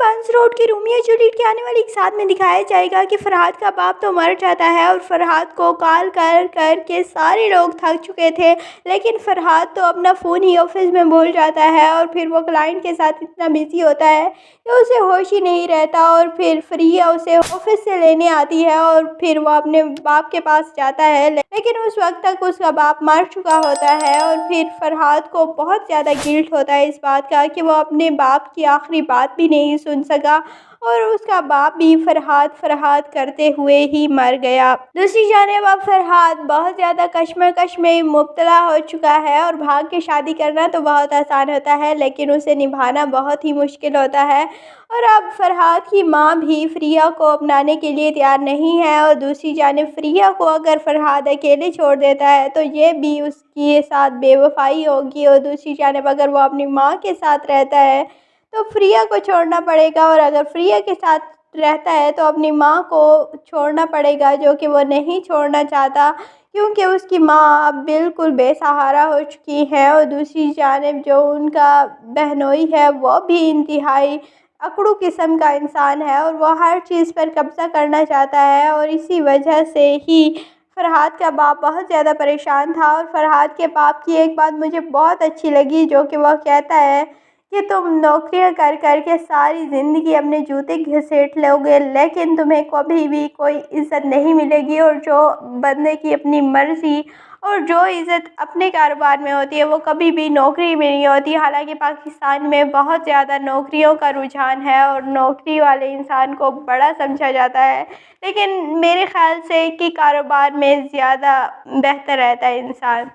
बंस road की Romeo Juliet के आने वाली एक साथ में दिखाया जाएगा कि फरहाद का बाप तो मर जाता है और फरहाद को कॉल कर कर के सारे लोग थक चुके थे, लेकिन फरहाद तो अपना फ़ोन ही ऑफिस में भूल जाता है और फिर वो क्लाइंट के साथ इतना बिजी होता है कि उसे होश ही नहीं रहता। और फिर फ्रिया उसे ऑफिस से लेने आती है और फिर वो अपने बाप के पास जाता है, लेकिन उस वक्त तक उसका बाप मर चुका होता है। और फिर फरहाद को बहुत ज़्यादा गिल्ट होता है इस बात का कि वो अपने बाप की आखिरी बात भी नहीं सुन सका और उसका बाप भी फरहाद फरहाद करते हुए ही मर गया। दूसरी जानिब अब फरहाद बहुत ज़्यादा कश्मकश में मुब्तला हो चुका है और भाग के शादी करना तो बहुत आसान होता है, लेकिन उसे निभाना बहुत ही मुश्किल होता है। और अब फरहाद की माँ भी फ्रिया को अपनाने के लिए तैयार नहीं है और दूसरी जानिब फ्रिया को अगर फरहाद अकेले छोड़ देता है तो ये भी उसके साथ बेवफाई होगी, और दूसरी जानिब अगर वो अपनी माँ के साथ रहता है तो फ्रिया को छोड़ना पड़ेगा, और अगर फ्रिया के साथ रहता है तो अपनी माँ को छोड़ना पड़ेगा, जो कि वो नहीं छोड़ना चाहता क्योंकि उसकी माँ अब बिल्कुल बेसहारा हो चुकी है। और दूसरी जानिब जो उनका बहनोई है वो भी इंतहाई अकड़ू किस्म का इंसान है और वो हर चीज़ पर कब्ज़ा करना चाहता है, और इसी वजह से ही फरहाद का बाप बहुत ज़्यादा परेशान था। और फरहाद के बाप की एक बात मुझे बहुत अच्छी लगी, जो कि वह कहता है कि तुम नौकरियां कर कर के सारी ज़िंदगी अपने जूते घसीट लोगे, लेकिन तुम्हें कभी भी कोई इज़्ज़त नहीं मिलेगी, और जो बंदे की अपनी मर्ज़ी और जो इज़्ज़त अपने कारोबार में होती है वो कभी भी नौकरी में नहीं होती। हालांकि पाकिस्तान में बहुत ज़्यादा नौकरियों का रुझान है और नौकरी वाले इंसान को बड़ा समझा जाता है, लेकिन मेरे ख़्याल से कि कारोबार में ज़्यादा बेहतर रहता है इंसान।